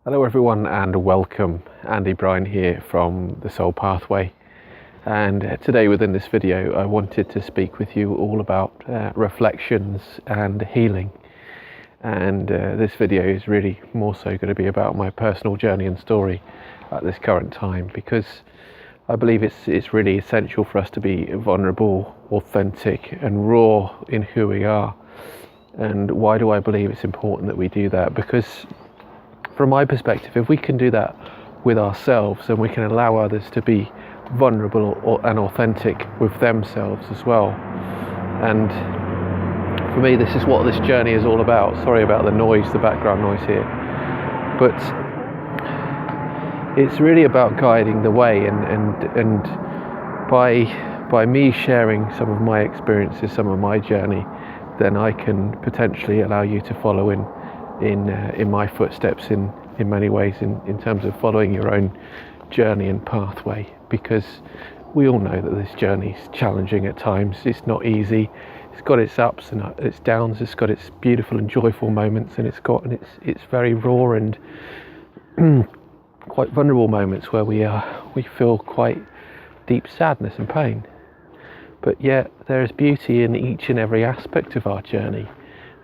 Hello everyone and welcome. Andy Bryan here from the Soul Pathway, and today within this video I wanted to speak with you all about reflections and healing. And this video is really more so going to be about my personal journey and story at this current time, because I believe it's really essential for us to be vulnerable, authentic and raw in who we are. And why do I believe it's important that we do that? Because from my perspective, if we can do that with ourselves, then we can allow others to be vulnerable and authentic with themselves as well. And for me, this is what this journey is all about. Sorry about the noise, the background noise here. But it's really about guiding the way, and by me sharing some of my experiences, some of my journey, then I can potentially allow you to follow in my footsteps in many ways, in terms of following your own journey and pathway, because we all know that this journey is challenging at times. It's not easy. It's got its ups and its downs. It's got its beautiful and joyful moments, and it's very raw and quite vulnerable moments where we feel quite deep sadness and pain. But yet there is beauty in each and every aspect of our journey.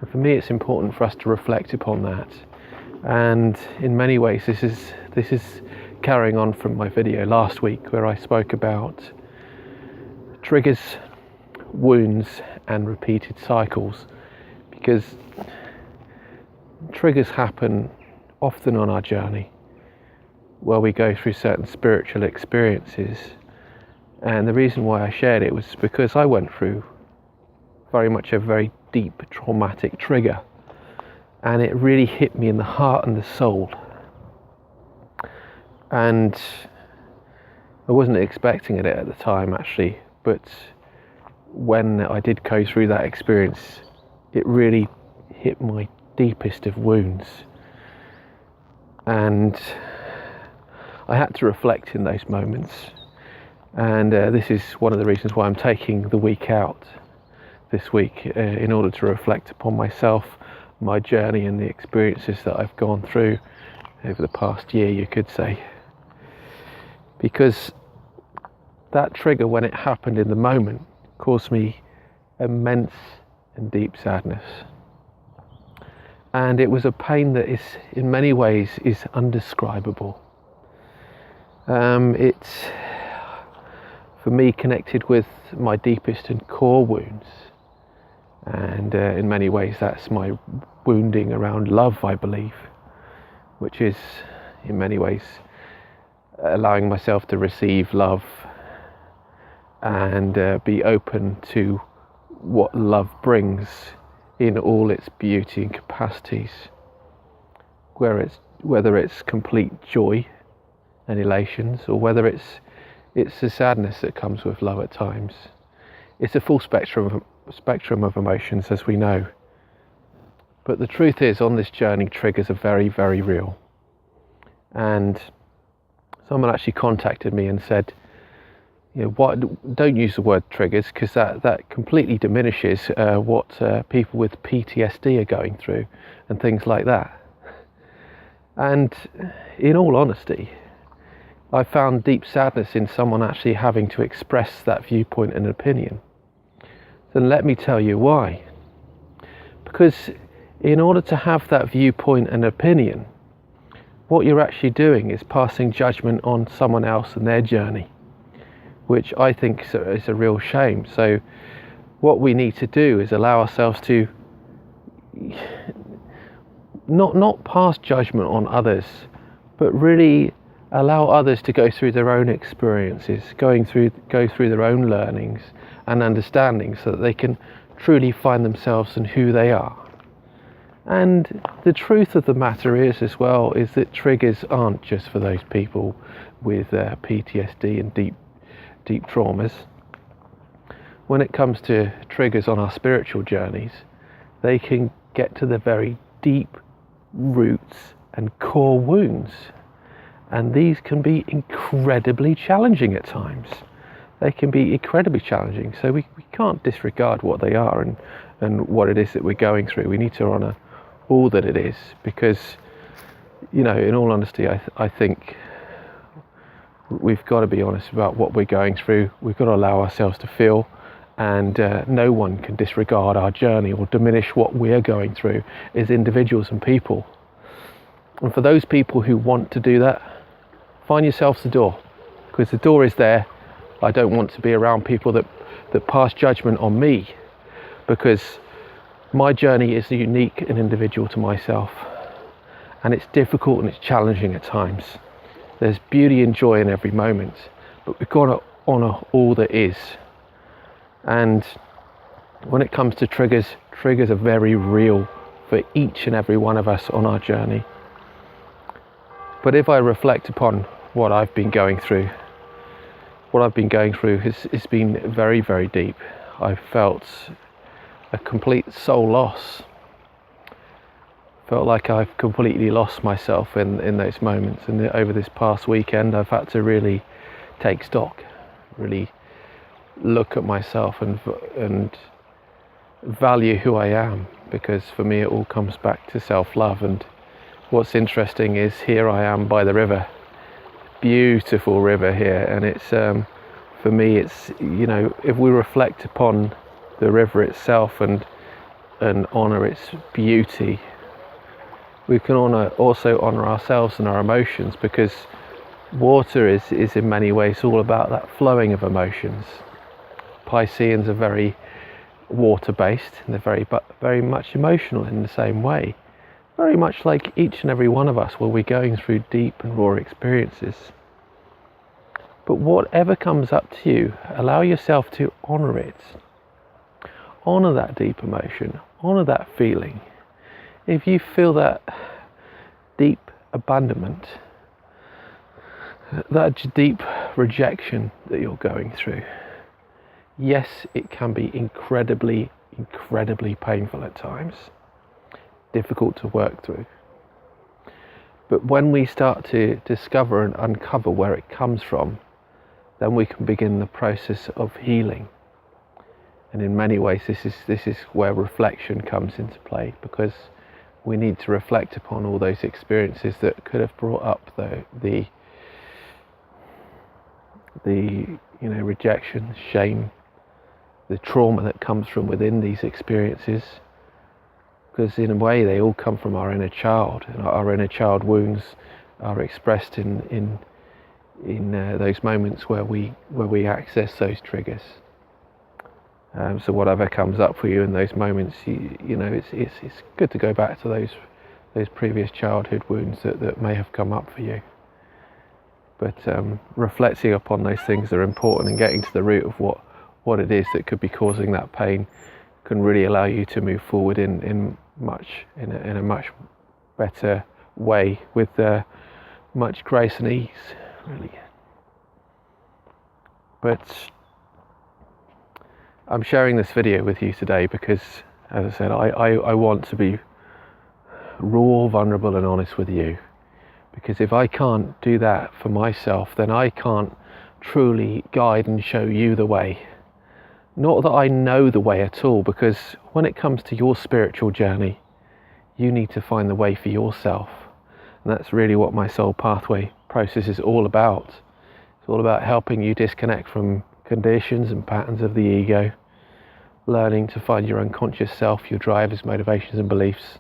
And for me, it's important for us to reflect upon that. And in many ways, this is carrying on from my video last week, where I spoke about triggers, wounds, and repeated cycles. Because triggers happen often on our journey, where we go through certain spiritual experiences. And the reason why I shared it was because I went through very much a very deep traumatic trigger, and it really hit me in the heart and the soul. And I wasn't expecting it at the time, actually, but when I did go through that experience, it really hit my deepest of wounds. And I had to reflect in those moments. And this is one of the reasons why I'm taking the week out this week, in order to reflect upon myself, my journey, and the experiences that I've gone through over the past year, you could say. Because that trigger, when it happened in the moment, caused me immense and deep sadness. And it was a pain that is, in many ways, is undescribable. It's, for me, connected with my deepest and core wounds. And in many ways, that's my wounding around love, I believe, which is in many ways allowing myself to receive love and be open to what love brings in all its beauty and capacities, whether it's complete joy and elations, or whether it's the sadness that comes with love at times. It's a full spectrum of emotions, as we know. But the truth is, on this journey, triggers are very, very real. And someone actually contacted me and said, don't use the word triggers, because that completely diminishes what people with PTSD are going through and things like that. And in all honesty, I found deep sadness in someone actually having to express that viewpoint and opinion. Then let me tell you why. Because in order to have that viewpoint and opinion, what you're actually doing is passing judgment on someone else and their journey, which I think is a real shame. So what we need to do is allow ourselves to not pass judgment on others, but really allow others to go through their own experiences, go through their own learnings and understanding, so that they can truly find themselves and who they are. And the truth of the matter is, as well, is that triggers aren't just for those people with PTSD and deep traumas. When it comes to triggers on our spiritual journeys, they can get to the very deep roots and core wounds. And these can be incredibly challenging at times. They can be incredibly challenging. So we can't disregard what they are and what it is that we're going through. We need to honour all that it is, because in all honesty, I think we've got to be honest about what we're going through. We've got to allow ourselves to feel, and no one can disregard our journey or diminish what we're going through as individuals and people. And for those people who want to do that, find yourselves the door, because the door is there. I don't want to be around people that pass judgment on me, because my journey is unique and individual to myself, and it's difficult and it's challenging at times. There's beauty and joy in every moment, but we've got to honour all that is. And when it comes to triggers are very real for each and every one of us on our journey. But if I reflect upon what I've been going through has been very, very deep. I've felt a complete soul loss. Felt like I've completely lost myself in those moments. And over this past weekend, I've had to really take stock, really look at myself and value who I am, because for me it all comes back to self-love. And what's interesting is here I am by the river, beautiful river here, and it's for me it's, if we reflect upon the river itself and honour its beauty, we can also honour ourselves and our emotions, because water is in many ways all about that flowing of emotions. Pisceans are very water-based, and they're very much emotional in the same way. Very much like each and every one of us, where we're going through deep and raw experiences. But whatever comes up to you, allow yourself to honour it. Honour that deep emotion, honour that feeling. If you feel that deep abandonment, that deep rejection that you're going through, yes, it can be incredibly, incredibly painful at times, difficult to work through. But when we start to discover and uncover where it comes from, then we can begin the process of healing. And in many ways, this is where reflection comes into play, because we need to reflect upon all those experiences that could have brought up the rejection, shame, the trauma that comes from within these experiences. Because in a way, they all come from our inner child, and our inner child wounds are expressed in those moments where we access those triggers. So whatever comes up for you in those moments, it's good to go back to those previous childhood wounds that may have come up for you. But reflecting upon those things are important, and getting to the root of what it is that could be causing that pain can really allow you to move forward in a much better way, with much grace and ease, really. But I'm sharing this video with you today because, as I said, I want to be raw, vulnerable and honest with you, because if I can't do that for myself, then I can't truly guide and show you the way. Not that I know the way at all, because when it comes to your spiritual journey, you need to find the way for yourself. And that's really what my soul pathway process is all about. It's all about helping you disconnect from conditions and patterns of the ego, learning to find your unconscious self, your drivers, motivations and beliefs,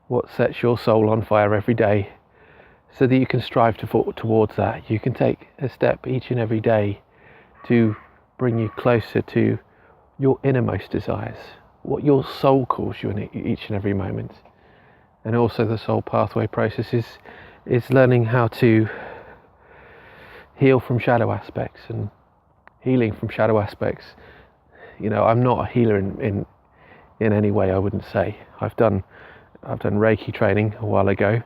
what sets your soul on fire every day, so that you can strive towards that. You can take a step each and every day to bring you closer to your innermost desires, what your soul calls you in each and every moment. And also the soul pathway process is learning how to heal from shadow aspects, and healing from shadow aspects. I'm not a healer in any way, I wouldn't say. I've done Reiki training a while ago,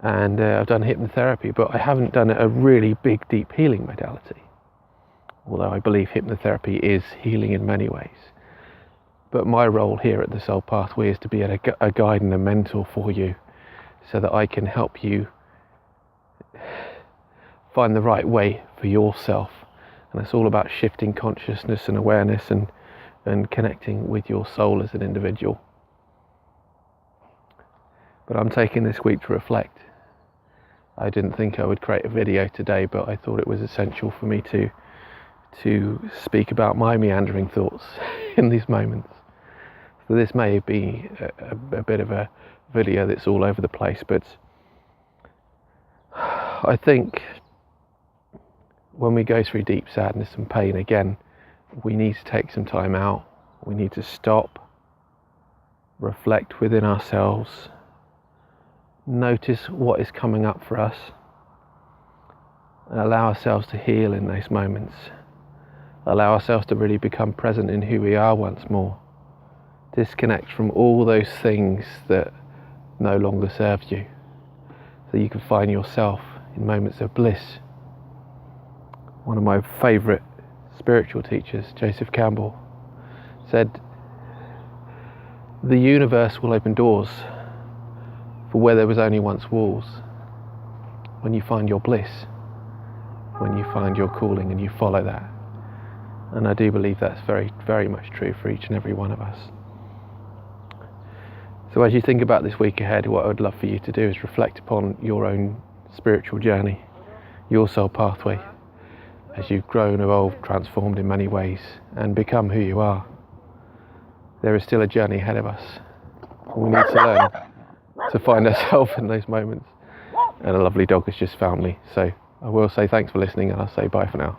and I've done hypnotherapy, but I haven't done a really big, deep healing modality. Although I believe hypnotherapy is healing in many ways. But my role here at the Soul Pathway is to be a guide and a mentor for you, so that I can help you find the right way for yourself. And it's all about shifting consciousness and awareness and connecting with your soul as an individual. But I'm taking this week to reflect I didn't think I would create a video today, but I thought it was essential for me to speak about my meandering thoughts in these moments. So this may be a bit of a video that's all over the place, but I think when we go through deep sadness and pain, again, we need to take some time out. We need to stop, reflect within ourselves, notice what is coming up for us, and allow ourselves to heal in those moments. Allow ourselves to really become present in who we are once more. Disconnect from all those things that no longer serve you, so you can find yourself in moments of bliss. One of my favourite spiritual teachers, Joseph Campbell, said, "The universe will open doors for where there was only once walls, when you find your bliss, when you find your calling and you follow that." And I do believe that's very, very much true for each and every one of us. So as you think about this week ahead, what I would love for you to do is reflect upon your own spiritual journey, your soul pathway, as you've grown, evolved, transformed in many ways, and become who you are. There is still a journey ahead of us. We need to learn to find ourselves in those moments. And a lovely dog has just found me. So I will say thanks for listening, and I'll say bye for now.